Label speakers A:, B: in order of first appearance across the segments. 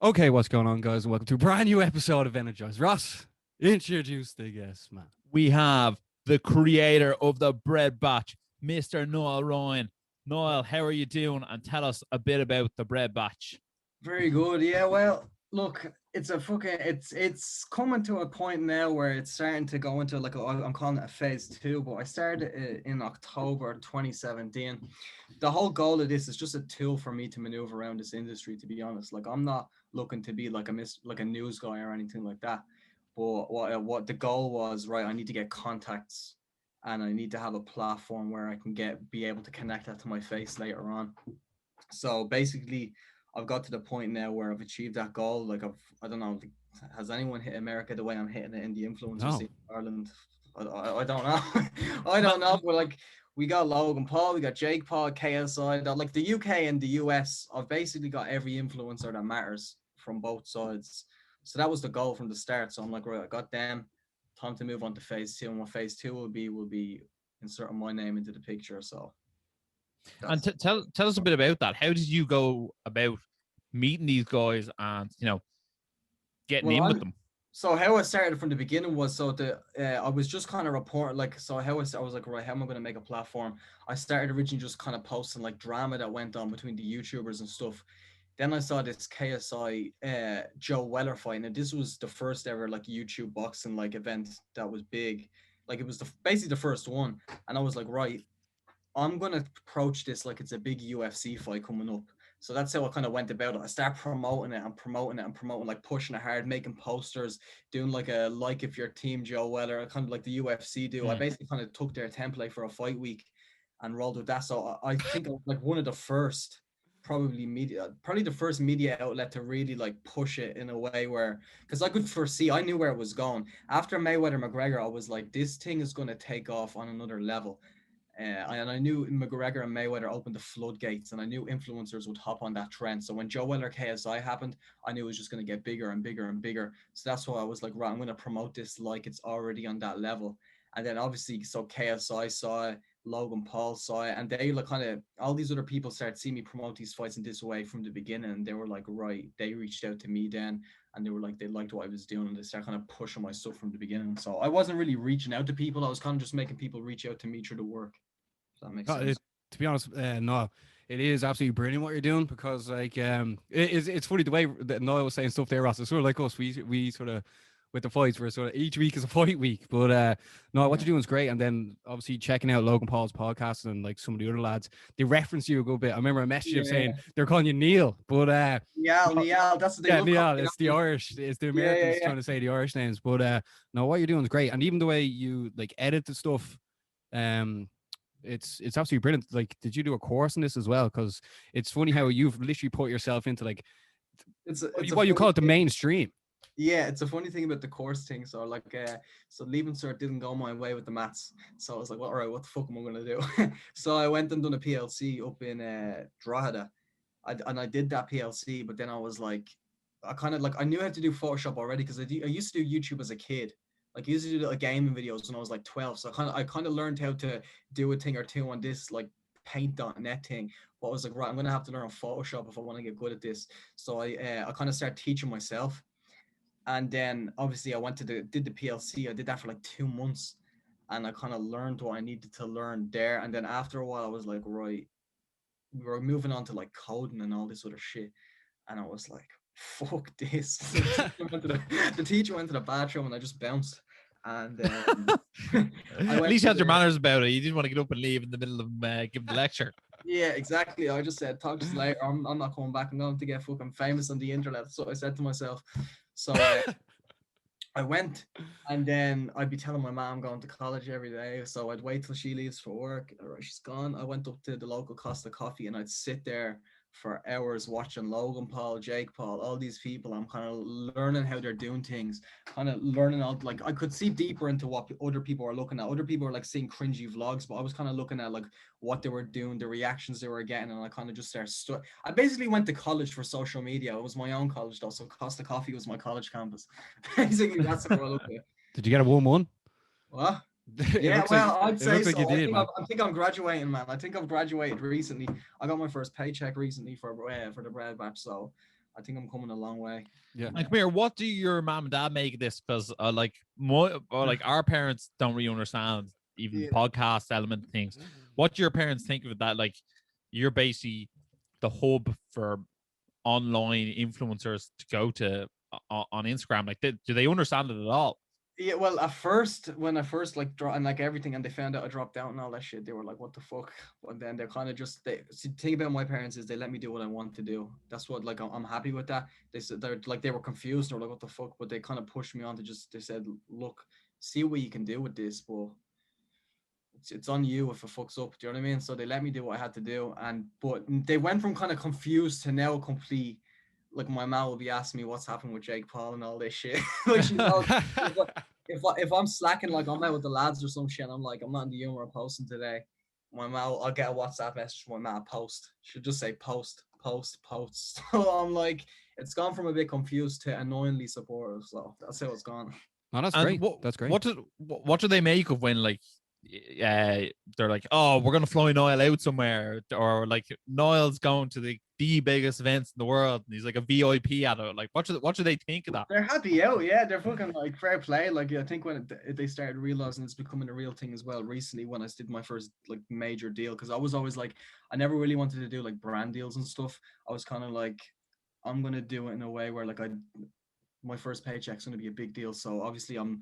A: Okay, what's going on, guys? And welcome to a brand new episode of Energized. Ross, introduce the guest, man.
B: We have the creator of the bread batch, Mr. Niall Ryan. Niall, how are you doing? And tell us a bit about the bread batch.
C: Very good. Yeah, well, look, it's coming to a point now where it's starting to go into I'm calling it a phase 2, but I started it in October 2017. The whole goal of this is just a tool for me to maneuver around this industry, to be honest. Like, I'm not looking to be like a news guy or anything like that. But what the goal was, right, I need to get contacts and I need to have a platform where I can be able to connect that to my face later on. So basically, I've got to the point now where I've achieved that goal. Like, I don't know, has anyone hit America the way I'm hitting it in the influencer scene in Ireland? I don't know. I don't know. But like, we got Logan Paul, we got Jake Paul, KSI. Like the UK and the US, I've basically got every influencer that matters from both sides. So that was the goal from the start. So I'm like, right, I got them. Time to move on to phase 2. And what phase 2 will be inserting my name into the picture. So.
B: And tell us a bit about that. How did you go about meeting these guys and getting in with them?
C: So how I started from the beginning was I was just kind of reporting I was like, right, how am I going to make a platform? I started originally just kind of posting like drama that went on between the YouTubers and stuff. Then I saw this KSI Joe Weller fight, and this was the first ever like YouTube boxing like event that was big. Like, it was basically the first one, and I was like, right, I'm going to approach this like it's a big UFC fight coming up. So that's how I kind of went about it. I started promoting it, like pushing it hard, making posters, doing like if your team Joe Weller, kind of like the UFC do. I basically kind of took their template for a fight week and rolled with that. So I think I was like one of the first, probably the first media outlet to really like push it in a way where, because I could foresee, I knew where it was going. After Mayweather McGregor, I was like, this thing is going to take off on another level. And I knew McGregor and Mayweather opened the floodgates, and I knew influencers would hop on that trend. So when Joe Weller KSI happened, I knew it was just going to get bigger and bigger and bigger. So that's why I was like, right, I'm going to promote this like it's already on that level. And then obviously, so KSI saw it, Logan Paul saw it, and they like kind of, all these other people started seeing me promote these fights in this way from the beginning. And they were like, right, they reached out to me then, and they were like, they liked what I was doing, and they started kind of pushing my stuff from the beginning. So I wasn't really reaching out to people. I was kind of just making people reach out to me through the work. That makes sense.
A: To be honest, no, it is absolutely brilliant what you're doing, because like it's funny the way that Niall was saying stuff there, Ross. It's sort of like us. We sort of, with the fights, we're sort of each week is a fight week. But no, what you're doing is great. And then obviously checking out Logan Paul's podcast and like some of the other lads, they reference you a good bit. I remember I messaged him saying they're calling you Neil, but
C: Niall, that's what they look
A: Niall. It's the Irish, it's the Americans trying to say the Irish names. But no, what you're doing is great. And even the way you like edit the stuff, it's absolutely brilliant. Like, did you do a course in this as well? Because it's funny how you've literally put yourself into like
C: it's
A: what you call it, the mainstream.
C: Yeah, it's a funny thing about the course thing. So like, so leaving cert didn't go my way with the maths. So I was like, well, all right, what the fuck am I gonna do? So I went and done a PLC up in Drogheda, and I did that PLC. But then I was like, I knew how to do Photoshop already, because I used to do YouTube as a kid. Like, I used to do like gaming videos when I was like 12. So I kind of learned how to do a thing or two on this like paint.net thing. But I was like, right, I'm gonna have to learn Photoshop if I want to get good at this. So I kind of started teaching myself. And then obviously I did the PLC. I did that for like 2 months, and I kind of learned what I needed to learn there. And then after a while, I was like, right, we were moving on to like coding and all this other shit. And I was like, fuck this. The teacher went to the bathroom, and I just bounced. And
B: at least you had your manners about it. You didn't want to get up and leave in the middle of giving the lecture.
C: Yeah, exactly. I just said, talk to us later. I'm not coming back. I'm going to get fucking famous on the internet. So I said to myself. So I went, and then I'd be telling my mom I'm going to college every day. So I'd wait till she leaves for work. All right, she's gone. I went up to the local Costa Coffee, and I'd sit there for hours watching Logan Paul, Jake Paul, all these people. I'm kind of learning how they're doing things, kind of learning out. Like, I could see deeper into what other people are looking at. Other people are like seeing cringy vlogs, but I was kind of looking at like what they were doing, the reactions they were getting, and I kind of just started. I basically went to college for social media. It was my own college though, so Costa Coffee was my college campus. Basically, that's what I looked at.
A: Did you get a 1-1?
C: What? Yeah, well, I'd say so. I think I'm graduating, man. I think I've graduated recently. I got my first paycheck recently for the bread batch, so I think I'm coming a long way.
A: Yeah.
B: And come here, what do your mom and dad make of this? Because like our parents don't really understand even the podcast element things. What do your parents think of that? Like, you're basically the hub for online influencers to go to on Instagram. Like, do they understand it at all?
C: Yeah, well, at first, when I first like and like everything, and they found out I dropped out and all that shit, they were like, "What the fuck?" And then they're kind of just the thing about my parents is they let me do what I want to do. That's what like I'm happy with that. They said they were confused. They were like, "What the fuck?" But they kind of pushed me on to just. They said, "Look, see what you can do with this, but it's on you if it fucks up." Do you know what I mean? So they let me do what I had to do, but they went from kind of confused to now complete. Like my mom will be asking me what's happened with Jake Paul and all this shit. Like she knows if I'm slacking, like I'm out with the lads or some shit, and I'm like, I'm not in the humor of posting today. My mom, I'll get a WhatsApp message from my mom, post. She'll just say post. So I'm like, it's gone from a bit confused to annoyingly supportive. So that's how it's gone.
A: No, that's
B: And
A: great. That's great.
B: What do they make of when like they're like, oh, we're gonna fly Niall out somewhere, or like Niall's going to the biggest events in the world and he's like a VIP at it? Like, what do they think of that?
C: They're happy out, yeah. They're fucking like fair play. Like I think when they started realizing it's becoming a real thing as well. Recently, when I did my first like major deal, because I was always like, I never really wanted to do like brand deals and stuff. I was kind of like, I'm gonna do it in a way where like my first paycheck's going to be a big deal. So obviously I'm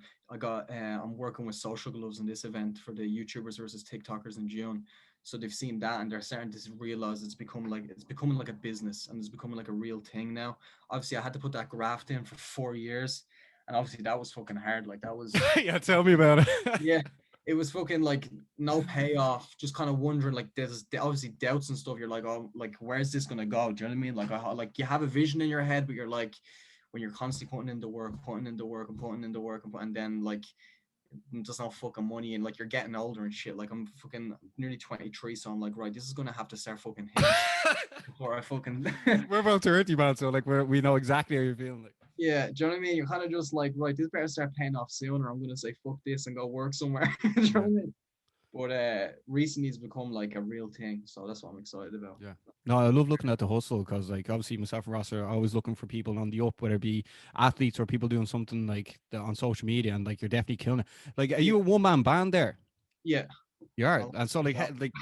C: working with Social Gloves in this event for the YouTubers versus TikTokers in June. So they've seen that and they're starting to realize it's becoming like a business and it's becoming like a real thing now. Obviously I had to put that graft in for 4 years and obviously that was fucking hard. Like that was
A: Yeah, tell me about it.
C: yeah. It was fucking like no payoff, just kind of wondering like there's obviously doubts and stuff. You're like, oh, like where's this gonna go? Do you know what I mean? Like you have a vision in your head, but you're like, when you're constantly putting into work, and then like just not fucking money and like you're getting older and shit. Like I'm fucking nearly 23, so I'm like, right, this is gonna have to start fucking hitting before I fucking.
A: We're about 30, man, so like we know exactly how you're feeling. Like,
C: yeah, do you know what I mean? You're kind of just like, right, this better start paying off soon, or I'm gonna say fuck this and go work somewhere. Do you know what I mean? But recently it's become like a real thing, so that's what I'm excited about.
A: yeah. No, I love looking at the hustle because, like, obviously myself and Ross are always looking for people on the up, whether it be athletes or people doing something like on social media, and like you're definitely killing it. Like, are you a one-man band there?
C: Yeah,
A: you are,
C: well,
A: and so like, like,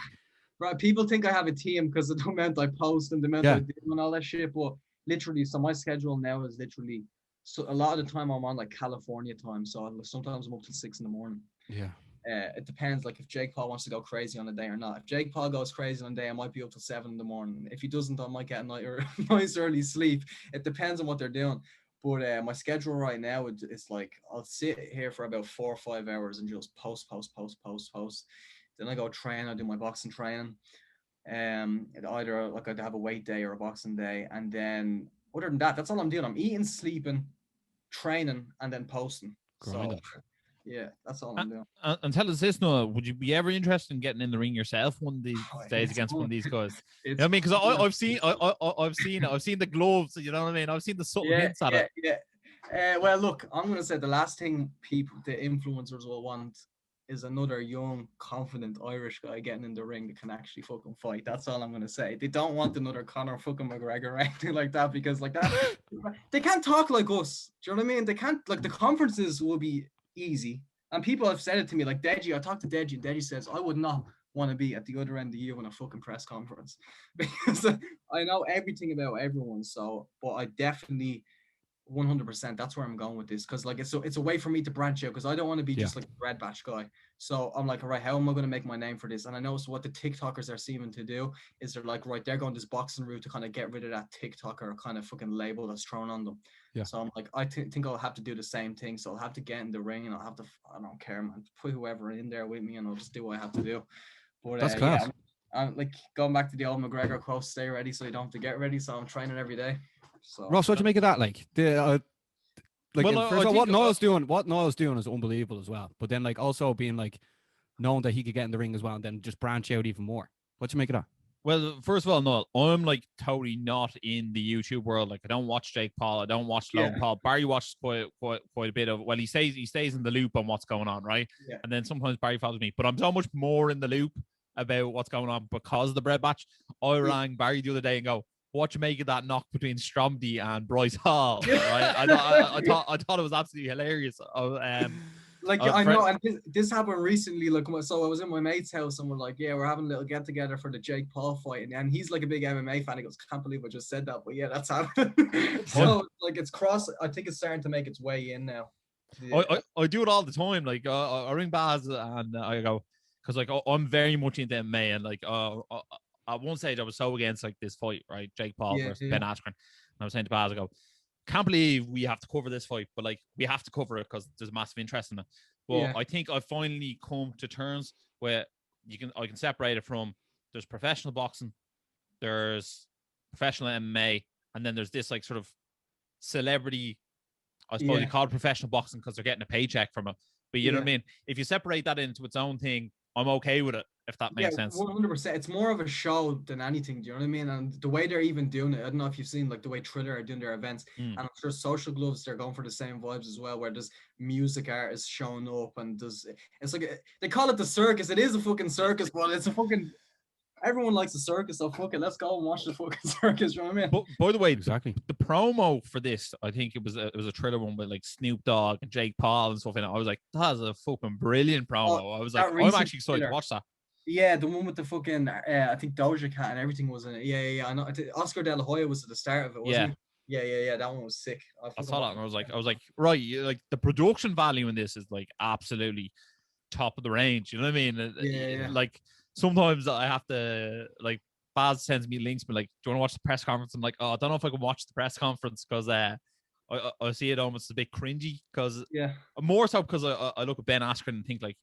C: right. People think I have a team because of the amount I post and the amount I do and all that shit, but literally, so my schedule now is literally. So a lot of the time I'm on like California time, so sometimes I'm up till 6 a.m.
A: Yeah.
C: It depends, like if Jake Paul wants to go crazy on a day or not. If Jake Paul goes crazy on a day, I might be up till 7 a.m. If he doesn't, I might get a nice early sleep. It depends on what they're doing. But my schedule right now is like I'll sit here for about 4 or 5 hours and just post. Then I go train. I do my boxing training. Either like I'd have a weight day or a boxing day, and then other than that, that's all I'm doing. I'm eating, sleeping, training, and then posting.
A: Grinding.
C: So yeah, that's all I'm doing.
B: And tell us this, Noah, would you be ever interested in getting in the ring yourself one of these days against one of these guys? You know what I mean? Because I've seen the gloves. You know what I mean? I've seen the subtle hints at it.
C: Yeah. Well, look, I'm gonna say the last thing the influencers will want is another young, confident Irish guy getting in the ring that can actually fucking fight. That's all I'm gonna say. They don't want another Conor fucking McGregor or anything like that because like that, they can't talk like us. Do you know what I mean? They can't like the conferences will be easy. And people have said it to me, like Deji, I talked to Deji, and Deji says, I would not want to be at the other end of the year in a fucking press conference because I know everything about everyone. So, but I definitely 100%, that's where I'm going with this because like it's a way for me to branch out because I don't want to be just like a red batch guy. So I'm like, all right, how am I going to make my name for this? And I know so what the TikTokers are seeming to do is they're like, right, they're going this boxing route to kind of get rid of that TikToker kind of fucking label that's thrown on them. Yeah. So I'm like, I think I'll have to do the same thing. So I'll have to get in the ring and I don't care, man, put whoever in there with me and I'll just do what I have to do. But
A: that's class.
C: Yeah, I'm like going back to the old McGregor quote, stay ready so you don't have to get ready. So I'm training every day. So
A: Ross, what do you make of that? Like first of all, what Niall's doing is unbelievable as well. But then like also being like knowing that he could get in the ring as well and then just branch out even more. What do you make of that?
B: Well, first of all, Niall, I'm like totally not in the YouTube world. Like I don't watch Jake Paul, I don't watch Logan Paul. Barry watches quite a bit of. Well, he stays in the loop on what's going on, right? Yeah. And then sometimes Barry follows me, but I'm so much more in the loop about what's going on because of the bread batch. I rang Barry the other day and go, what you make of that knock between Stromedy and Bryce Hall, right? I thought it was absolutely hilarious.
C: Like I know, and this happened recently. Like, so I was in my mate's house, and we're like, "Yeah, we're having a little get together for the Jake Paul fight," and he's like a big MMA fan. He goes, "Can't believe I just said that," but yeah, that's happening. So like, it's cross. I think it's starting to make its way in now.
B: Yeah. I do it all the time. Like I ring Baz and I go, because like I'm very much into MMA, and like at one stage I was so against like this fight, right? Jake Paul versus Ben Askren. And I was saying to Baz, I go, can't believe we have to cover this fight, but like we have to cover it because there's massive interest in it. But I think I've finally come to terms where I can separate it from there's professional boxing, there's professional MMA, and then there's this like sort of celebrity, I suppose you call it professional boxing because they're getting a paycheck from it. But you know what I mean? If you separate that into its own thing, I'm okay with it, if that makes sense.
C: 100%. It's more of a show than anything. Do you know what I mean? And the way they're even doing it, I don't know if you've seen like the way Triller are doing their events. And I'm sure Social Gloves, they're going for the same vibes as well, where there's music artists showing up and it's like they call it the circus. It is a fucking circus, but it's a fucking, everyone likes the circus, so fuck it, let's go and watch the fucking circus. You know what I mean?
B: But by the way,
A: exactly.
B: The promo for this, I think it was a Triller one with like Snoop Dogg and Jake Paul and stuff in it. I was like, that's a fucking brilliant promo. I was like, I'm actually excited to watch that.
C: Yeah, the one with the fucking I think Doja Cat and everything was in it. Yeah. I know. Oscar De La Hoya was at the start of it, wasn't he? Yeah. That one was sick.
B: I saw that and I was like, right, like the production value in this is like absolutely top of the range. You know what I mean?
C: Yeah.
B: Like sometimes I have to like Baz sends me links, but like, do you want to watch the press conference? I'm like, oh, I don't know if I can watch the press conference because I see it almost a bit cringy because more so because I look at Ben Askren and think like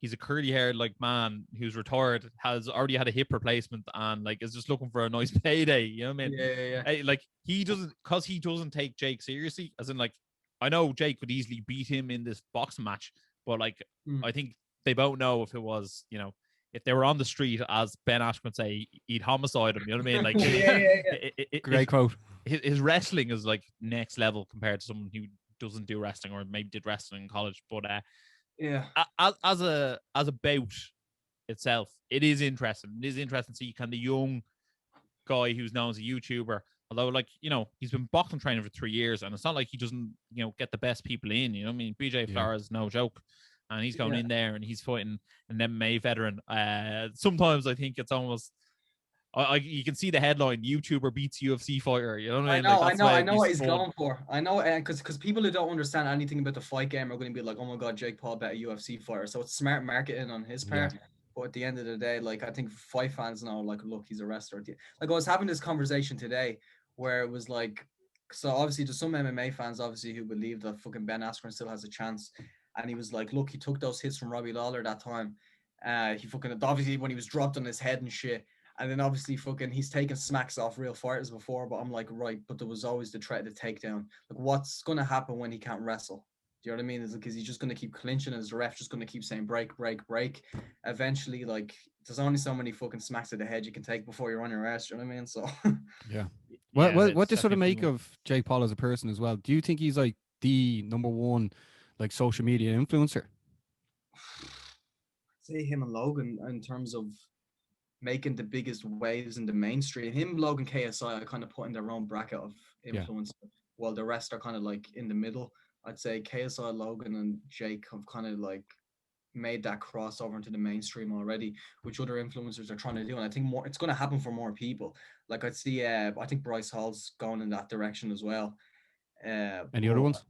B: he's a curly haired like man who's retired, has already had a hip replacement and like is just looking for a nice payday. You know what I mean?
C: Yeah.
B: Like he doesn't take Jake seriously, as in like I know Jake could easily beat him in this boxing match, but like I think they both know if it was, you know, if they were on the street, as Ben Askren would say, he'd homicide him. You know what I mean? Like,
A: great quote.
B: His wrestling is like next level compared to someone who doesn't do wrestling or maybe did wrestling in college. But as a bout itself, it is interesting. It is interesting to see kind of the young guy who's known as a YouTuber. Although, like, you know, he's been boxing training for 3 years, and it's not like he doesn't, you know, get the best people in. You know what I mean? BJ Flores is no joke. And he's going in there and he's fighting an MMA veteran. Sometimes I think it's almost, you can see the headline: YouTuber beats UFC fighter. You know what I mean?
C: I know what he's going for. I know, because people who don't understand anything about the fight game are going to be like, "Oh my god, Jake Paul bet a UFC fighter." So it's smart marketing on his part. Yeah. But at the end of the day, like I think fight fans know, like, look, he's a wrestler. Like I was having this conversation today where it was like, so obviously there's some MMA fans obviously who believe that fucking Ben Askren still has a chance. And he was like, look, he took those hits from Robbie Lawler that time. He fucking, obviously when he was dropped on his head and shit. And then obviously fucking, he's taken smacks off real fighters before. But I'm like, right, but there was always the threat of the takedown. Like, what's going to happen when he can't wrestle? Do you know what I mean? Is because he's just going to keep clinching and the ref just going to keep saying break. Eventually, like, there's only so many fucking smacks to the head you can take before you're on your ass. Do you know what I mean? So,
A: yeah. What do you sort of make of Jake Paul as a person as well? Do you think he's like the number one, like, social media influencer?
C: I'd say him and Logan in terms of making the biggest waves in the mainstream. Him, Logan, KSI are kind of put in their own bracket of influence, while the rest are kind of like in the middle. I'd say KSI, Logan, and Jake have kind of like made that crossover into the mainstream already, which other influencers are trying to do. And I think it's going to happen for more people. Like I'd see, I think Bryce Hall's going in that direction as well.
A: Any other ones?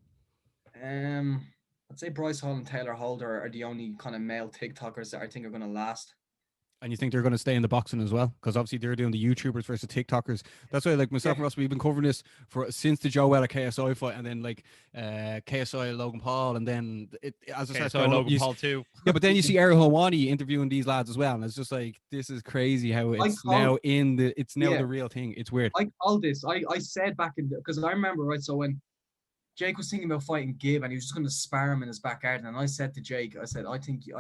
C: I'd say Bryce Hall and Taylor Holder are the only kind of male TikTokers that I think are going to last.
A: And you think they're going to stay in the boxing as well? Because obviously they're doing the YouTubers versus TikTokers. That's why, like myself and Ross, we've been covering this since the Joe Weller KSI fight, and then like KSI Logan Paul, and then as I said,
B: Logan Paul too.
A: Yeah, but then you see Ariel Helwani interviewing these lads as well, and it's just like, this is crazy how it's now the real thing. It's weird.
C: I called this. I said back in, because I remember, right, so when Jake was thinking about fighting Gibb and he was just going to spar him in his back garden. And I said to Jake, I think you're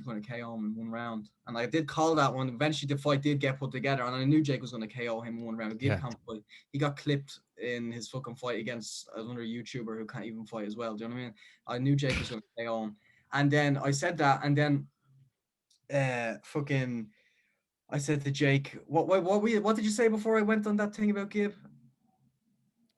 C: going to KO him in one round. And I did call that one. Eventually the fight did get put together and I knew Jake was going to KO him in one round. He got clipped in his fucking fight against another YouTuber who can't even fight as well. Do you know what I mean? I knew Jake was going to KO him. And then I said that, and then I said to Jake, what did you say before I went on that thing about Gib?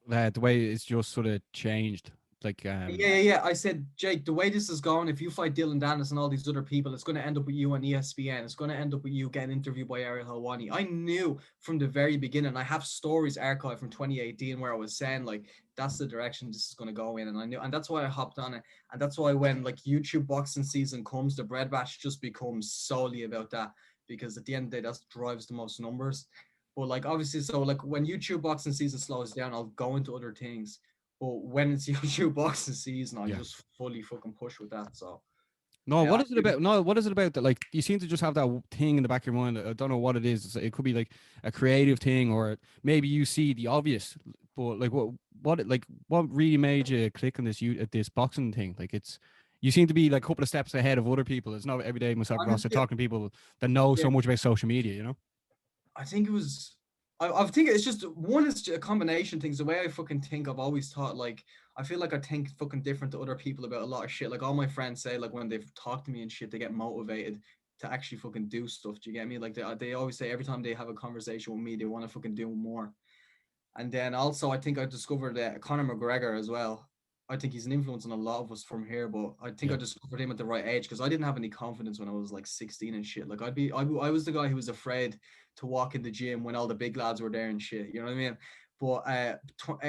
A: The way it's just sort of changed. Like,
C: Yeah. I said, Jake, the way this is going, if you fight Dylan Danis and all these other people, it's going to end up with you on ESPN. It's going to end up with you getting interviewed by Ariel Helwani. I knew from the very beginning. I have stories archived from 2018 where I was saying like that's the direction this is going to go in, and I knew, and that's why I hopped on it, and that's why when like YouTube boxing season comes, the bread batch just becomes solely about that, because at the end of the day, that drives the most numbers. But like obviously, so like when YouTube boxing season slows down, I'll go into other things. But when it's YouTube boxing season, I just fully fucking push with that. So
A: no, what is it about? No, what is it about that? Like, you seem to just have that thing in the back of your mind. I don't know what it is. It could be like a creative thing, or maybe you see the obvious. But like, what really made you click on this boxing thing? Like, you seem to be like a couple of steps ahead of other people. It's not every day myself, Ross, talking to people that know so much about social media. You know.
C: I think it was. I think it's just one is a combination things. The way I fucking think, I've always thought like I feel like I think fucking different to other people about a lot of shit. Like all my friends say, like when they've talked to me and shit, they get motivated to actually fucking do stuff. Do you get me? Like they always say every time they have a conversation with me, they want to fucking do more. And then also, I think I discovered Conor McGregor as well. I think he's an influence on a lot of us from here, but I think I discovered him at the right age because I didn't have any confidence when I was like 16 and shit. Like I was the guy who was afraid to walk in the gym when all the big lads were there and shit. You know what I mean? But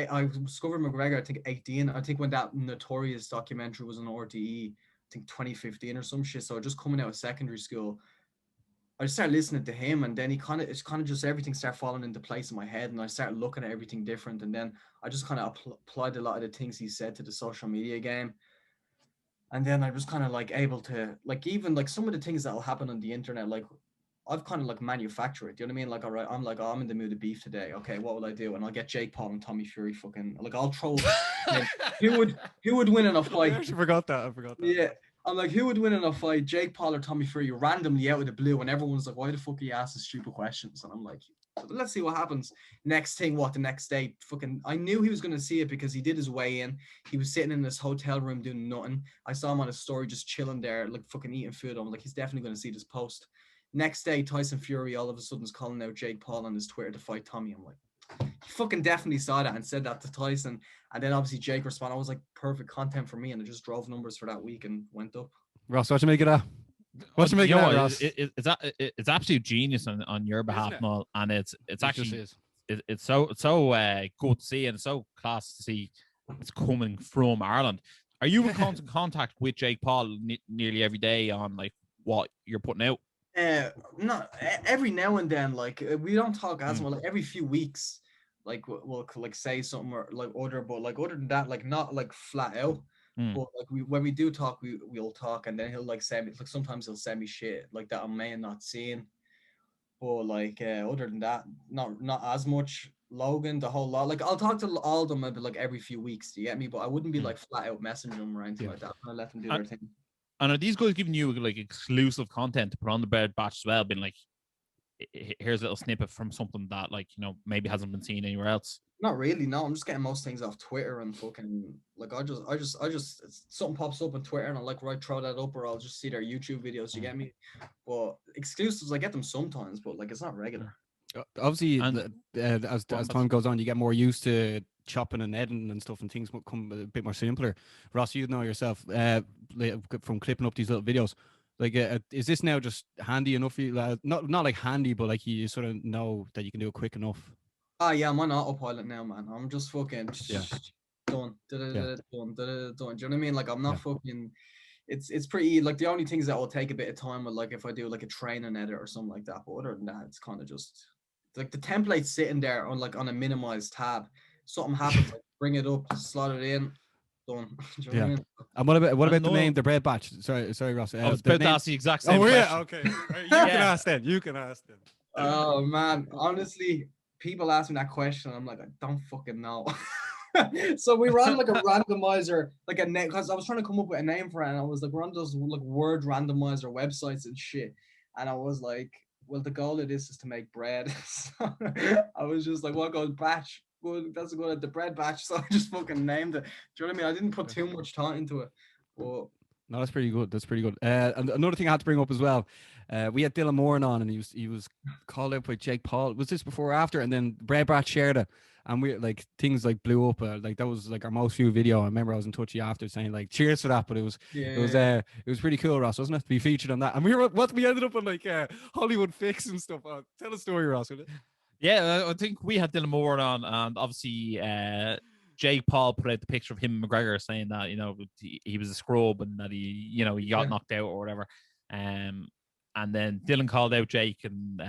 C: I discovered McGregor, I think 18. I think when that Notorious documentary was on RTE, I think 2015 or some shit. So just coming out of secondary school, I just started listening to him, and then it's kind of just everything started falling into place in my head, and I started looking at everything different, and then I just kind of applied a lot of the things he said to the social media game, and then I was kind of like able to like even like some of the things that will happen on the internet, like I've kind of like manufactured it. Do you know what I mean? Like, all right, I'm like, oh, I'm in the mood of beef today. Okay, what will I do? And I'll get Jake Paul and Tommy Fury fucking like I'll throw like, who would win in a fight?
A: I actually forgot that. I forgot that.
C: Yeah. I'm like, who would win in a fight, Jake Paul or Tommy Fury, randomly out of the blue, and everyone's like, why the fuck are you asking stupid questions? And I'm like, let's see what happens. Next thing, the next day, fucking, I knew he was going to see it because he did his way in. He was sitting in this hotel room doing nothing. I saw him on a story just chilling there, like fucking eating food. I'm like, he's definitely going to see this post. Next day, Tyson Fury all of a sudden is calling out Jake Paul on his Twitter to fight Tommy. I'm like, he fucking definitely saw that and said that to Tyson. And then obviously Jake responded. I was like, perfect content for me. And it just drove numbers for that week and went up.
A: Ross, what you make of that? What you make of that, Ross?
B: It's absolute genius on your behalf, Niall, and it's actually it's so good to see, and so class to see it's coming from Ireland. Are you in constant contact with Jake Paul nearly every day on like what you're putting out?
C: Not every now and then. Like we don't talk as much. Like every few weeks, like we'll like say something or like order, but like other than that, like not like flat out. But like when we do talk, we'll talk, and then he'll like send me like sometimes he'll send me shit like that I may not seen. But like other than that, not as much. Logan, the whole lot. Like I'll talk to all of them maybe like every few weeks. Do you get me? But I wouldn't be like flat out messaging them or anything like that. I let them do their thing.
B: And are these guys giving you like exclusive content to put on the Bread Batch as well? Being like, here's a little snippet from something that like maybe hasn't been seen anywhere else.
C: Not really. No, I'm just getting most things off Twitter and fucking like I just something pops up on Twitter and I'll like throw that up, or I'll just see their YouTube videos. You get me? But exclusives, I get them sometimes, but like it's not regular.
A: Obviously, as time goes on, you get more used to chopping and editing and stuff, and things become a bit more simpler. Ross, you know yourself from clipping up these little videos. Like, is this now just handy enough for you? Not like handy, but like you sort of know that you can do it quick enough.
C: Yeah, I'm on autopilot now, man. I'm just fucking done. Done. Do you know what I mean? Like I'm not fucking. It's pretty like the only things that will take a bit of time are like if I do like a training edit or something like that. But other than that, it's kind of just like the template's sitting there on like on a minimized tab. Something happens, like bring it up, slot it in, done. Do you know what I mean?
A: And what about the name, the Bread Batch? Sorry, Ross.
B: I was about to ask the exact same question.
A: Yeah, okay. You can ask then.
C: Oh man, honestly, people ask me that question, and I'm like, I don't fucking know. So we ran like a randomizer, like a name, because I was trying to come up with a name for it, and I was like, we're on those like word randomizer websites and shit, and I was like, well, the goal of this is to make bread. So I was just like, what goes batch? Well, that's good at the bread batch. So I just fucking named it. Do you know what I mean? I didn't put too much thought into it, but
A: No, that's pretty good. That's pretty good. And another thing I had to bring up as well, we had Dylan Moran on, and he was called out by Jake Paul. Was this before or after? And then Brad Brat shared it, and we like things like blew up. Like that was like our most viewed video. I remember I was in touch with you after saying like cheers for that, but it was pretty cool, Ross, wasn't it, to be featured on that? And we ended up on like Hollywood Fix and stuff. Tell the story, Ross. Will you?
B: Yeah, I think we had Dylan Moore on, and obviously Jake Paul put out the picture of him and McGregor saying that, you know, he was a scrub and that he got knocked out or whatever. And then Dylan called out Jake, and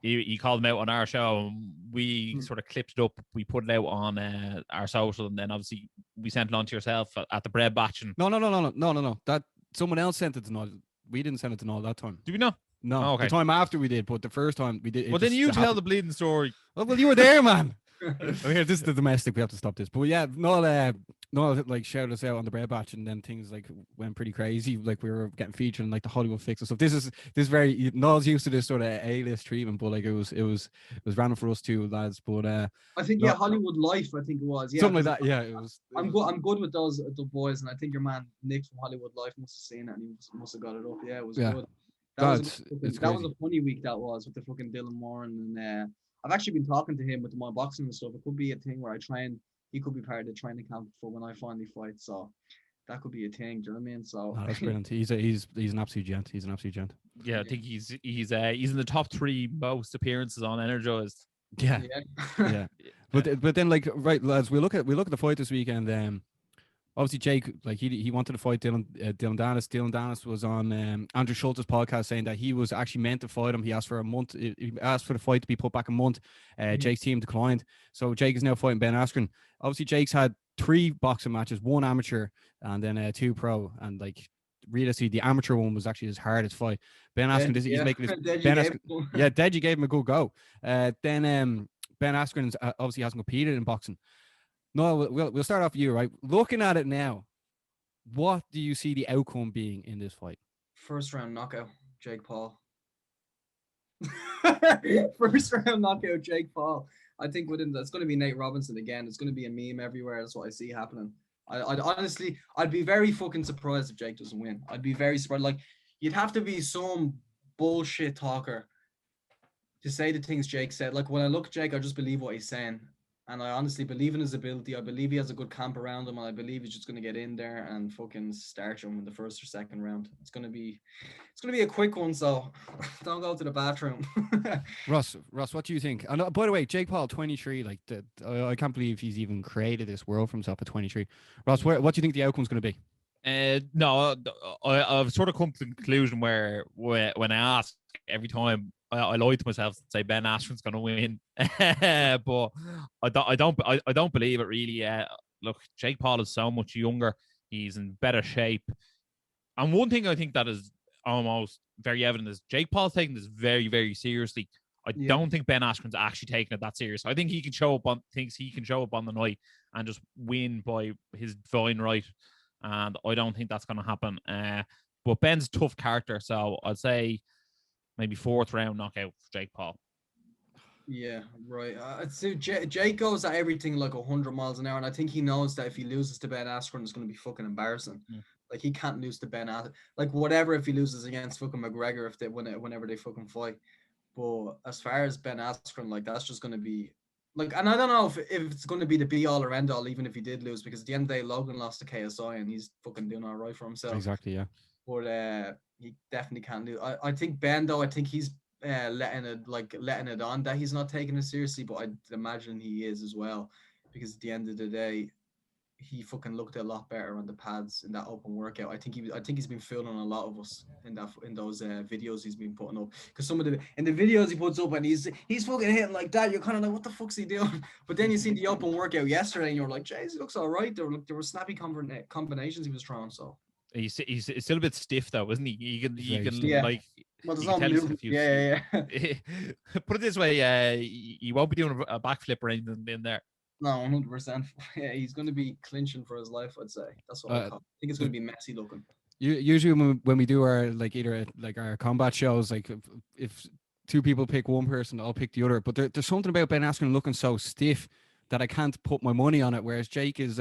B: he called him out on our show, and we sort of clipped it up. We put it out on our social, and then obviously we sent it on to yourself at the bread batch. And
A: No. That someone else sent it to Niall. We didn't send it to Niall that time.
B: do we know?
A: No,
B: Oh, okay.
A: The time after we did, but the first time we did.
B: Well, then you tell the bleeding story.
A: Well, you were there, man. Here, this is the domestic. We have to stop this. But yeah, Noel like shouted us out on the bread batch, and then things like went pretty crazy. Like we were getting featured in like the Hollywood Fix and stuff. This is very Noel's used to this sort of A-list treatment, but like it was random for us too, lads. But
C: I think Hollywood Life. I think it was
A: something like that. Yeah, it was.
C: I'm good with the boys, and I think your man Nick from Hollywood Life must have seen it, and he must have got it up. Yeah, it was good. That was a funny week that was with the fucking Dylan Moran, and I've actually been talking to him with my boxing and stuff. It could be a thing where I train. He could be part of the training camp for when I finally fight. So that could be a thing. Do you know what I mean? So
A: that's brilliant. He's an absolute gent. He's an absolute gent.
B: Yeah, I think he's in the top 3 most appearances on Energized.
A: Yeah. But then like right lads, we look at the fight this weekend. Obviously, Jake, like he wanted to fight Dylan Danis. Dylan Danis was on Andrew Schultz's podcast saying that he was actually meant to fight him. He asked for a month. He asked for the fight to be put back a month. Jake's team declined. So Jake is now fighting Ben Askren. Obviously, Jake's had 3 boxing matches, 1 amateur and then 2 pro. And like realistically, the amateur one was actually his hardest fight. Ben Askren, he's making this. Deji gave him a good go. Then Ben Askren obviously hasn't competed in boxing. No, we'll start off with you, right? Looking at it now, what do you see the outcome being in this fight?
C: First round knockout, Jake Paul. First round knockout, Jake Paul. I think it's going to be Nate Robinson again. It's going to be a meme everywhere. That's what I see happening. I'd honestly, I'd be very fucking surprised if Jake doesn't win. I'd be very surprised. Like, you'd have to be some bullshit talker to say the things Jake said. Like, when I look at Jake, I just believe what he's saying. And I honestly believe in his ability. I believe he has a good camp around him. And I believe he's just going to get in there and fucking starch him in the first or second round. It's going to be a quick one. So don't go to the bathroom.
A: Ross, what do you think? And by the way, Jake Paul, 23. Like, I can't believe he's even created this world for himself at 23. Ross, what do you think the outcome's going to be?
B: No, I've sort of come to the conclusion where when I ask every time, I lie to myself and say Ben Askren's going to win, but I don't believe it really. Look, Jake Paul is so much younger. He's in better shape. And one thing I think that is almost very evident is Jake Paul's taking this very, very seriously. I don't think Ben Askren's actually taking it that serious. I think he can show up on the night and just win by his divine right. And I don't think that's going to happen. But Ben's a tough character, so I'd say maybe 4th round knockout for Jake Paul.
C: Yeah, right. So Jake goes at everything like 100 miles an hour, and I think he knows that if he loses to Ben Askren, it's going to be fucking embarrassing. Like, he can't lose to Ben Askren. Like, whatever if he loses against fucking McGregor whenever they fucking fight. But as far as Ben Askren, like, that's just going to be like, and I don't know if it's going to be the be all or end all, even if he did lose, because at the end of the day, Logan lost to KSI, and he's fucking doing all right for himself.
A: Exactly, yeah.
C: But he definitely can't lose. I think Ben, though, I think he's letting it on that he's not taking it seriously, but I imagine he is as well, because at the end of the day, he fucking looked a lot better on the pads in that open workout. I think he's been fooling a lot of us in those videos he's been putting up, because some of the videos he puts up and he's fucking hitting like that, you're kind of like, what the fuck's he doing? But then you see the open workout yesterday and you're like, jeez, he looks all right. There were snappy combinations he was throwing. So he's
B: still a bit stiff though, isn't he? You can like.
C: Well, there's no movement. Yeah.
B: Put it this way, he won't be doing a backflip or anything in there.
C: No, 100%. Yeah, he's going to be clinching for his life, I'd say. That's what I think it's going to be messy looking.
A: Usually when we do our either our combat shows, like if 2 people pick one person, I'll pick the other. But there's something about Ben Askren looking so stiff that I can't put my money on it. Whereas Jake is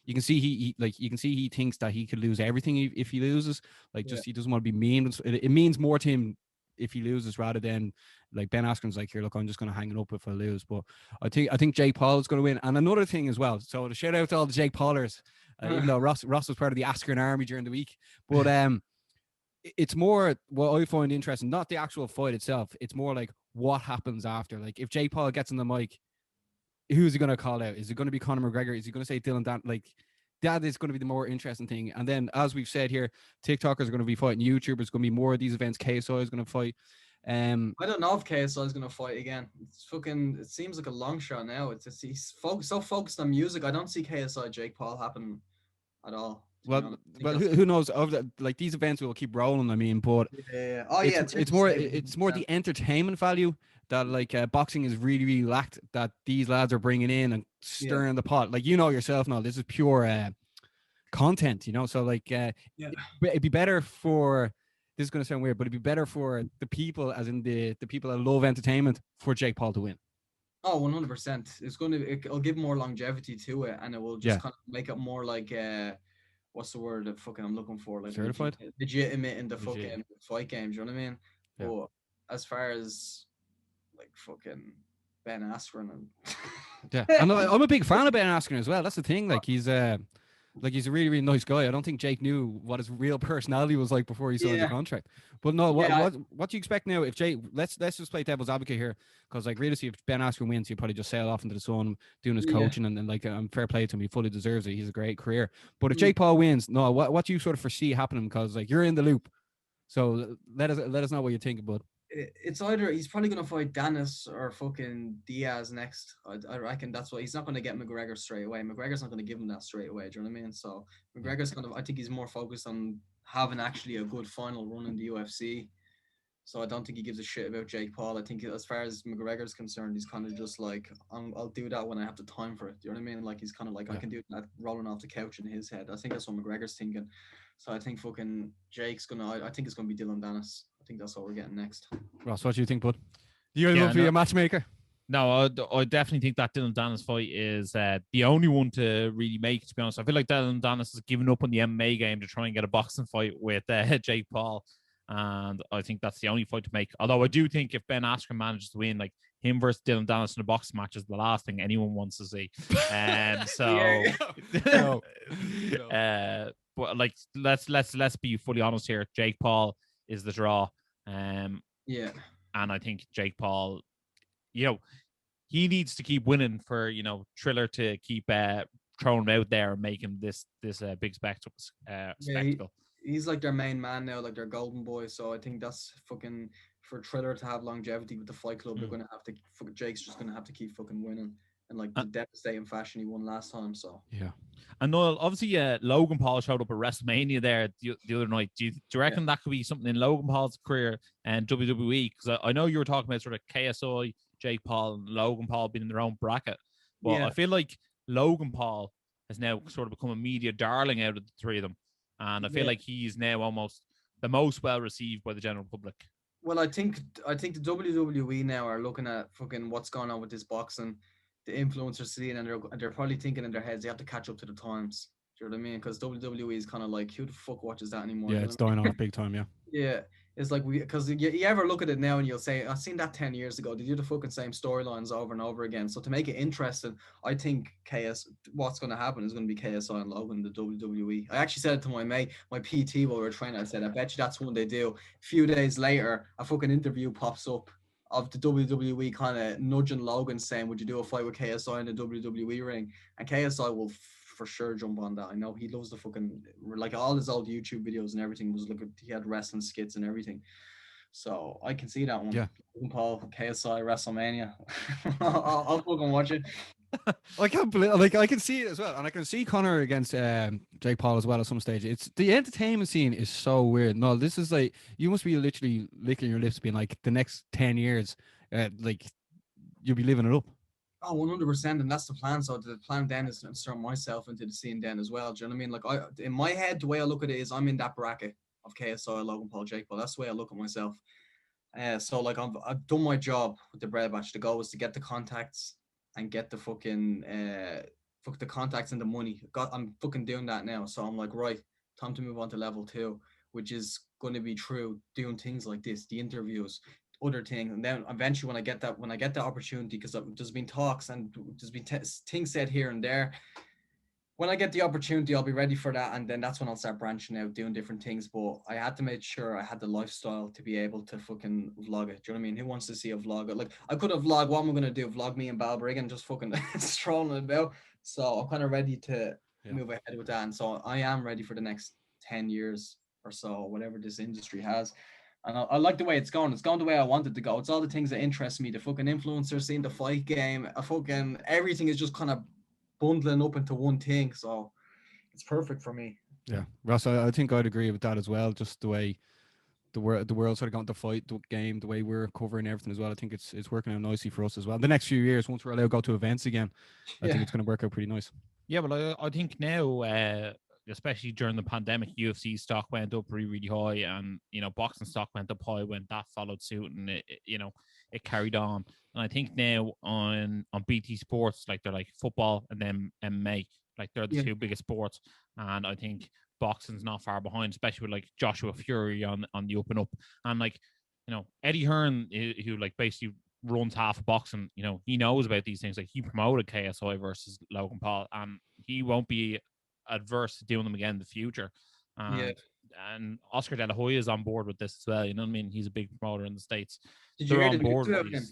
A: you can see you can see he thinks that he could lose everything if he loses. Like, just he doesn't want to be mean. It means more to him if he loses rather than like Ben Askren's like, here, look, I'm just going to hang it up if I lose. But I think Jake Paul is going to win. And another thing as well. So to shout out to all the Jake Paulers, even though Ross was part of the Askren army during the week, but it's more what I find interesting, not the actual fight itself. It's more like what happens after. Like, if Jake Paul gets on the mic, who's he going to call out? Is it going to be Conor McGregor? Is he going to say Dylan Dan? Like, that is going to be the more interesting thing. And then, as we've said here, TikTokers are going to be fighting, YouTubers going to be more of these events. KSI is going to fight.
C: I don't know if KSI is going to fight again. It seems like a long shot now. He's so focused on music. I don't see KSI Jake Paul happen at all.
A: Well, who knows? Like, these events will keep rolling. I mean, but
C: yeah.
A: It's more the entertainment value that like boxing is really, really lacked, that these lads are bringing in and stirring the pot. Like, yourself now, this is pure content, so like it'd be better for, this is going to sound weird, but it'd be better for the people, as in the people that love entertainment, for Jake Paul to win.
C: Oh, 100%. It'll give more longevity to it, and it will just kind of make it more like what's the word that fucking I'm looking for? Like,
A: certified,
C: legitimate in the fucking fight games. You know what I mean?
A: Yeah.
C: But as far as like fucking Ben Askren and
A: I'm a big fan of Ben Askren as well. That's the thing. Like, he's a really, really nice guy. I don't think Jake knew what his real personality was like before he signed the contract. But no, what do you expect now if Jake? Let's just play devil's advocate here, because like, realistically, if Ben Askren wins, he'll probably just sail off into the sun doing his coaching, and then like, fair play to him, he fully deserves it. He's a great career. But if Jake Paul wins, no, what do you sort of foresee happening? Because like, you're in the loop, so let us know what you think, bud.
C: It's either he's probably going to fight Danis or fucking Diaz next. I reckon that's what he's not going to get McGregor straight away. McGregor's not going to give him that straight away. Do you know what I mean? So McGregor's I think he's more focused on having actually a good final run in the UFC. So I don't think he gives a shit about Jake Paul. I think as far as McGregor's concerned, he's kind of just like, I'll do that when I have the time for it. Do you know what I mean? Like, he's kind of like, I can do that rolling off the couch in his head. I think that's what McGregor's thinking. So I think fucking Jake's I think it's going to be Dylan Danis. I think that's what we're getting next.
A: Ross, what do you think, bud? You love to be a matchmaker?
B: No, I definitely think that Dylan Danis fight is the only one to really make, to be honest. I feel like Dylan Danis has given up on the MMA game to try and get a boxing fight with Jake Paul. And I think that's the only fight to make. Although I do think if Ben Askren manages to win, like, him versus Dylan Danis in a boxing match is the last thing anyone wants to see. But like, let's be fully honest here. Jake Paul is the draw. And I think Jake Paul, he needs to keep winning for Triller to keep throwing him out there and making this big spectacle.
C: He's like their main man now, like their golden boy. So I think that's fucking, for Triller to have longevity with the Fight Club. They're gonna have to. Jake's just gonna have to keep fucking winning, and like the devastating fashion he won last time. So
A: yeah.
B: And Niall, obviously, Logan Paul showed up at WrestleMania there the other night. Do you reckon that could be something in Logan Paul's career and WWE? Because I know you were talking about sort of KSI, Jake Paul, and Logan Paul being in their own bracket. But I feel like Logan Paul has now sort of become a media darling out of the three of them. And I feel like he's now almost the most well received by the general public.
C: Well, I think the WWE now are looking at fucking what's going on with this boxing, the influencers scene, and they're probably thinking in their heads they have to catch up to the times. Do you know what I mean? Because WWE is kind of like, who the fuck watches that anymore?
A: Yeah, it's dying off big time. Yeah.
C: Yeah, it's like because you ever look at it now and you'll say, I've seen that 10 years ago. They do the fucking same storylines over and over again. So to make it interesting, I think what's going to happen is going to be KSI and Logan, the WWE. I actually said it to my mate, my PT, while we were training. I said, I bet you that's one they do. A few days later, a fucking interview pops up of the WWE kind of nudging Logan, saying, would you do a fight with KSI in the WWE ring? And KSI will for sure jump on that. I know he loves the fucking, like, all his old YouTube videos and everything was, like, he had wrestling skits and everything. So I can see that one.
A: Yeah.
C: Paul, KSI, WrestleMania. I'll fucking watch it.
A: I can't believe, like, I can see it as well, and I can see Conor against Jake Paul as well at some stage. It's the entertainment scene is so weird. No, this is like, you must be literally licking your lips, being like, the next 10 years, like, you'll be living it up.
C: Oh, 100%, and that's the plan. So the plan then is to insert myself into the scene then as well. Do you know what I mean? Like, in my head, the way I look at it is I'm in that bracket of KSI, Logan Paul, Jake Paul. That's the way I look at myself. So like I've done my job with the Bread Batch. The goal was to get the contacts and get the fucking fuck the contacts and the money. I'm fucking doing that now. So I'm like, right, time to move on to level 2, which is going to be through doing things like this, the interviews, other things, and then eventually when I get the opportunity, because there's been talks and there's been things said here and there. When I get the opportunity, I'll be ready for that, and then that's when I'll start branching out, doing different things. But I had to make sure I had the lifestyle to be able to fucking vlog it. Do you know what I mean? Who wants to see a vlog? Like, I could have vlogged. What am I gonna do? Vlog me in Balbriggan and just fucking strolling about. So I'm kind of ready to move ahead with that, and so I am ready for the next 10 years or so, whatever this industry has. And I like the way it's going. It's going the way I want it to go. It's all the things that interest me. The fucking influencers, seeing the fight game, fucking everything is just kind of bundling up into one thing. So it's perfect for me.
A: Yeah, Ross, I think I'd agree with that as well. Just the way the world sort of got to fight the game, the way we're covering everything as well. I think it's working out nicely for us as well. The next few years, once we're allowed to go to events again, I think it's going to work out pretty nice.
B: Yeah, well, I think now, especially during the pandemic, UFC stock went up really, really high, and boxing stock went up high when that followed suit, and it carried on. And I think now on BT Sports, like they're like football and then MMA, like they're the two biggest sports, and I think boxing's not far behind, especially with like Joshua Fury on the open up, and like Eddie Hearn, who like basically runs half of boxing, he knows about these things. Like he promoted KSI versus Logan Paul, and he won't be adverse to doing them again in the future. And Oscar De La Hoya is on board with this as well. You know what I mean? He's a big promoter in the States.
C: Did you hear
B: on
C: the
B: board
C: news
B: with
C: about him?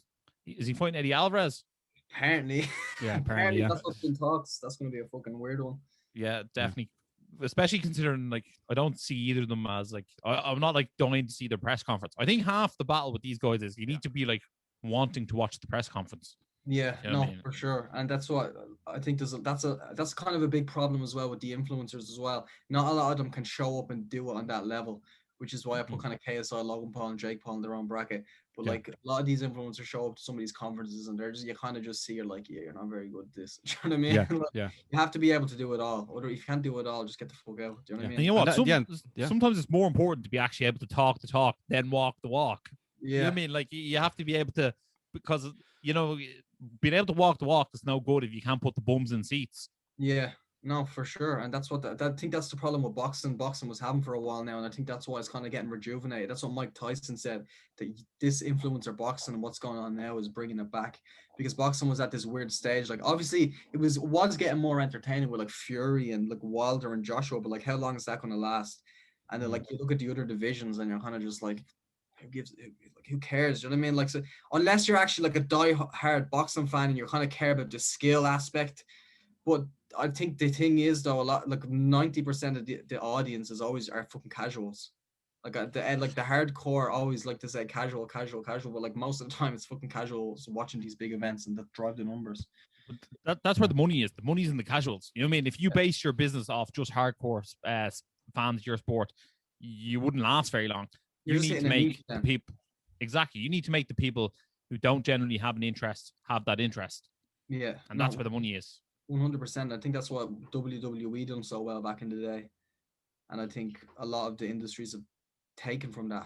B: Is he fighting Eddie Alvarez?
C: Apparently.
A: Yeah, apparently.
C: That's what's been talks. That's going to be a fucking weird one.
B: Yeah, definitely. Especially considering, like, I don't see either of them as, like, I'm not, like, dying to see their press conference. I think half the battle with these guys is you need to be, like, wanting to watch the press conference.
C: Yeah,
B: You know what I mean?
C: for sure. And that's what I think that's kind of a big problem as well with the influencers as well. Not a lot of them can show up and do it on that level, which is why I put kind of KSI, Logan Paul, and Jake Paul in their own bracket. But like a lot of these influencers show up to some of these conferences and they're just, you kind of just see, you're like, yeah, you're not very good at this. Do you know what I mean?
A: Yeah,
C: Like,
A: yeah.
C: You have to be able to do it all. Or if you can't do it all, just get the fuck out. Do you know what I mean?
B: And you know what?
A: And
B: Sometimes it's more important to be actually able to talk the talk than walk the walk.
C: Yeah.
B: You know what I mean? Like, you have to be able to, because, being able to walk the walk is no good if you can't put the bums in seats.
C: Yeah, no, for sure. And that's what I think that's the problem with boxing. Boxing was having for a while now, and I think that's why it's kind of getting rejuvenated. That's what Mike Tyson said, that this influencer boxing and what's going on now is bringing it back, because boxing was at this weird stage. Like, obviously it was getting more entertaining with like Fury and like Wilder and Joshua, but like how long is that going to last? And then like you look at the other divisions and you're kind of just like, who cares? Do you know what I mean? Like, so unless you're actually like a die-hard boxing fan and you kind of care about the skill aspect. But I think the thing is, though, a lot, like 90% of the audience is always are fucking casuals. Like the hardcore always like to say casual, but like most of the time it's fucking casuals watching these big events and that drive the numbers.
B: That's where the money is. The money's in the casuals. You know what I mean? If you base your business off just hardcore fans of your sport, you wouldn't last very long. You need to make the people You need to make the people who don't generally have an interest have that interest.
C: Yeah,
B: and that's where the money is.
C: 100%. I think that's what WWE done so well back in the day, and I think a lot of the industries have taken from that,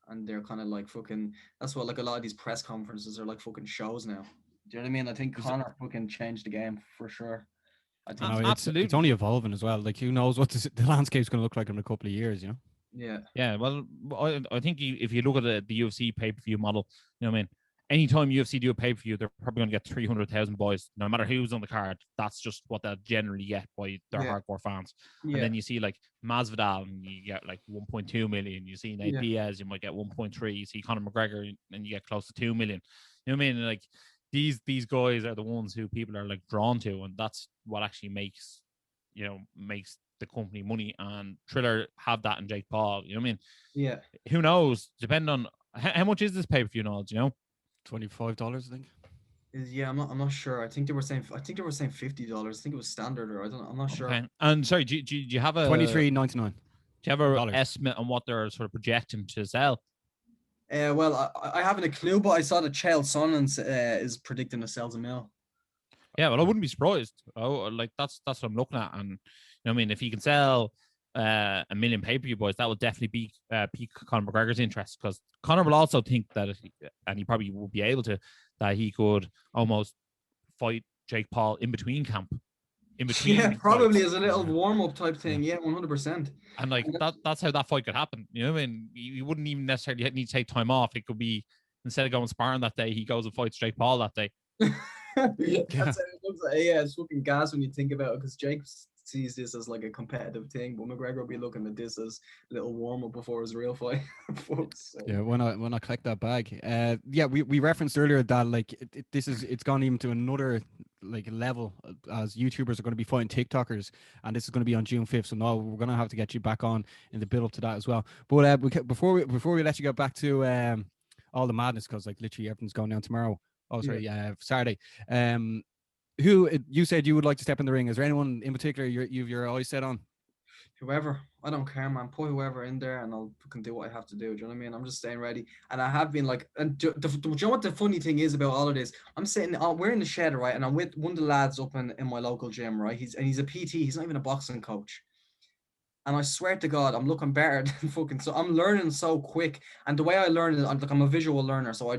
C: and they're kind of like fucking. That's what like a lot of these press conferences are like fucking shows now. Do you know what I mean? I think Conor fucking changed the game for sure. I think
B: absolutely.
A: It's only evolving as well. Like, who knows what the landscape's going to look like in a couple of years,
B: Yeah. Well, I think if you look at the UFC pay-per-view model, you know what I mean? Anytime UFC do a pay-per-view, they're probably going to get 300,000 boys, no matter who's on the card. That's just what they'll generally get by their hardcore fans. And then you see like Masvidal, and you get like 1.2 million. You see Nate Diaz, you might get 1.3. You see Conor McGregor, and you get close to 2 million. You know what I mean? Like, these guys are the ones who people are like drawn to, and that's what actually makes the company money. And Triller have that in Jake Paul. You know what I mean?
C: Yeah.
B: Who knows? Depending on how much is this pay-per-view now, do you know?
A: $25, I think.
C: Yeah, I'm not sure. I think they were saying $50. I think it was standard, or I'm not sure.
B: Okay. And sorry, do you have a
A: $23.99?
B: Do you have an estimate on what they're sort of projecting to sell?
C: Well, I haven't a clue, but I saw that Chael Sonnen is predicting it sells $1 million.
B: Yeah, well, I wouldn't be surprised. Oh, like that's what I'm looking at, and I mean, if he can sell 1 million pay-per-view boys, that will definitely pique Conor McGregor's interest, because Conor will also think that, and he probably will be able to, that he could almost fight Jake Paul in between camp. in between.
C: Yeah, probably
B: fights.
C: as a little warm-up type thing. Yeah, 100%.
B: And like that's how that fight could happen. You know what I mean? You wouldn't even necessarily need to take time off. It could be instead of going sparring that day, he goes and fights Jake Paul that day.
C: That's how it looks like. Yeah, it's fucking gas when you think about it, because Jake sees this as like a competitive thing, but McGregor will be looking at this as a little warm up before his real fight. Folks, so.
A: Yeah, when I collect that bag. Yeah, we referenced earlier that like it's gone even to another like level, as YouTubers are going to be fighting TikTokers, and this is going to be on June 5th. So now we're going to have to get you back on in the build up to that as well. But before we let you get back to all the madness, because like literally everything's going down tomorrow. Oh, sorry, Saturday. Who you said you would like to step in the ring? Is there anyone in particular you've your eyes set on?
C: Whoever, I don't care, man. Put whoever in there, and I'll fucking do what I have to do. Do you know what I mean? I'm just staying ready, and I have been like. And do you know what the funny thing is about all of this? I'm sitting, we're in the shed, right, and I'm with one of the lads up in my local gym, right. He's a PT. He's not even a boxing coach. And I swear to God, I'm looking better than fucking. So I'm learning so quick, and the way I learn is I'm a visual learner. So I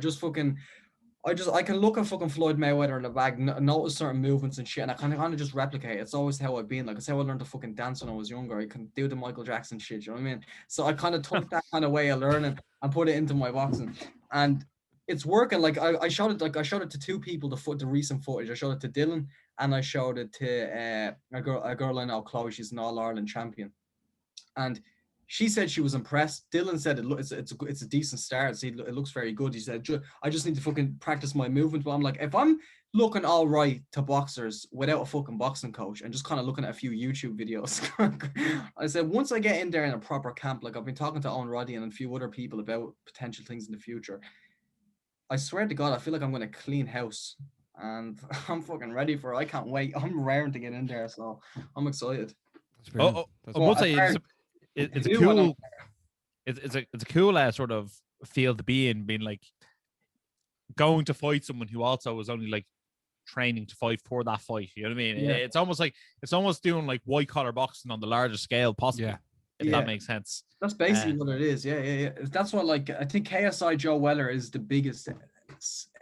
C: can look at fucking Floyd Mayweather in the bag, notice certain movements and shit, and I kind of just replicate. It's always how I've been. Like, it's how I learned to fucking dance when I was younger. I can do the Michael Jackson shit. You know what I mean? So I kind of took that kind of way of learning and put it into my boxing, and it's working. Like I showed it to two people. The recent footage. I showed it to Dylan, and I showed it to a girl I know, Chloe. She's an All-Ireland champion, and she said she was impressed. Dylan said it's a decent start. So it looks very good. He said, I just need to fucking practice my movement. But I'm like, if I'm looking all right to boxers without a fucking boxing coach and just kind of looking at a few YouTube videos, I said, once I get in there in a proper camp, like I've been talking to Owen Roddy and a few other people about potential things in the future, I swear to God, I feel like I'm going to clean house. And I'm fucking ready for it. I can't wait. I'm raring to get in there. So I'm excited.
B: I will say it's a cool, it's a cool sort of field to be in, being like going to fight someone who also was only like training to fight for that fight. You know what I mean? Yeah. It's almost doing like white collar boxing on the largest scale possible. Yeah. If that makes sense.
C: That's basically what it is. Yeah. That's what, like, I think KSI Joe Weller is the biggest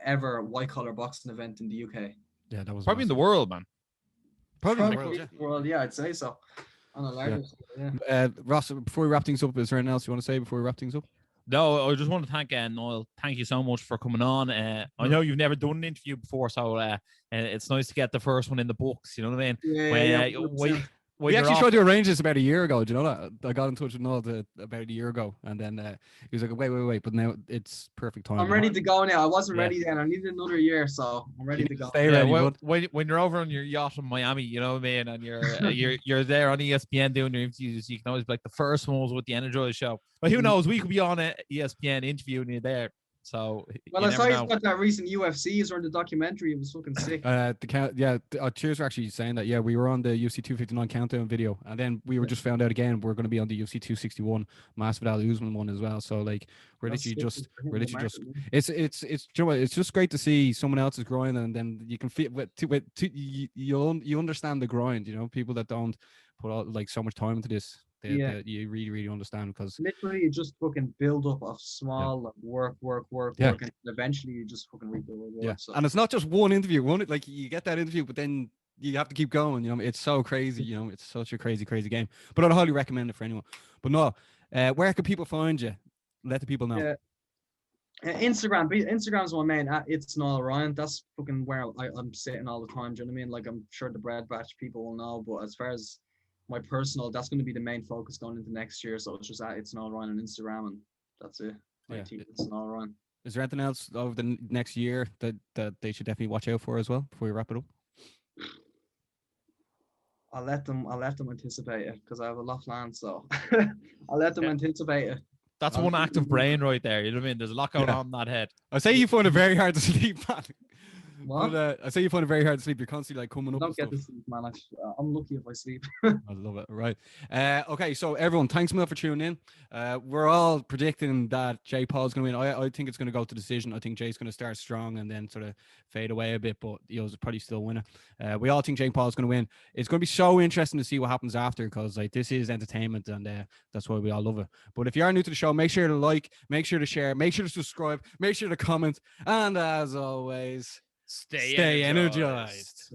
C: ever white collar boxing event in the UK.
A: Yeah, that was
B: probably in the world, man.
C: Probably in the world. Yeah, I'd say so. On a larger scale, yeah.
A: Ross, before we wrap things up, is there anything else you want to say before we wrap things up?
B: No, I just want to thank Niall. Thank you so much for coming on. I know you've never done an interview before, so it's nice to get the first one in the books. You know what I mean?
A: We actually tried to arrange this about a year ago. Do you know that? I got in touch with Niall about a year ago, and then he was like, wait, but now it's perfect time.
C: I'm ready to go now. I wasn't ready then. I needed another year, so I'm ready to go.
A: Stay ready,
B: when you're over on your yacht in Miami, you know what I mean, and you're there on ESPN doing your interviews, you can always be like, the first one was with the Energized show. But who knows? We could be on ESPN interviewing you there. So
C: I saw you got that recent UFCs or the documentary. It was fucking sick.
A: Cheers for actually saying that. Yeah, we were on the UFC 259 countdown video, and then we were just found out again we're going to be on the UFC 261 Masvidal Usman one as well. So like we're literally just it's you know what, it's just great to see someone else's grind, and then you can feel you understand the grind. You know, people that don't put all, like so much time into this. You really understand, because
C: literally you just fucking build up of small like, work, and eventually you just fucking reap the reward.
A: Yeah, so. And it's not just one interview. Like you get that interview, but then you have to keep going. You know, it's so crazy. You know, it's such a crazy game. But I'd highly recommend it for anyone. But no, where can people find you? Let the people know. Instagram's my main. It's Niall Ryan. That's fucking where I'm sitting all the time. Do you know what I mean? Like, I'm sure the Bread Batch people will know, but as far as my personal, that's going to be the main focus going into next year. So it's just it's Niall Ryan on Instagram, and that's it. It's Niall Ryan. Is there anything else over the next year that they should definitely watch out for as well before we wrap it up? I'll let them anticipate it, because I have a lot planned. So I'll let them anticipate it. That's one active brain right there. You know what I mean? There's a lot going on in that head. I say you find it very hard to sleep, man. What? But, I say you find it very hard to sleep. You're constantly like coming up. Don't get to sleep, man. I'm lucky if I sleep. I love it. Right. Okay. So everyone, thanks a lot for tuning in. We're all predicting that Jake Paul's going to win. I think it's going to go to decision. I think Jake's going to start strong and then sort of fade away a bit, but he'll probably still win it. We all think Jake Paul's going to win. It's going to be so interesting to see what happens after, because like this is entertainment, and that's why we all love it. But if you are new to the show, make sure to like, make sure to share, make sure to subscribe, make sure to comment, and as always, stay energized.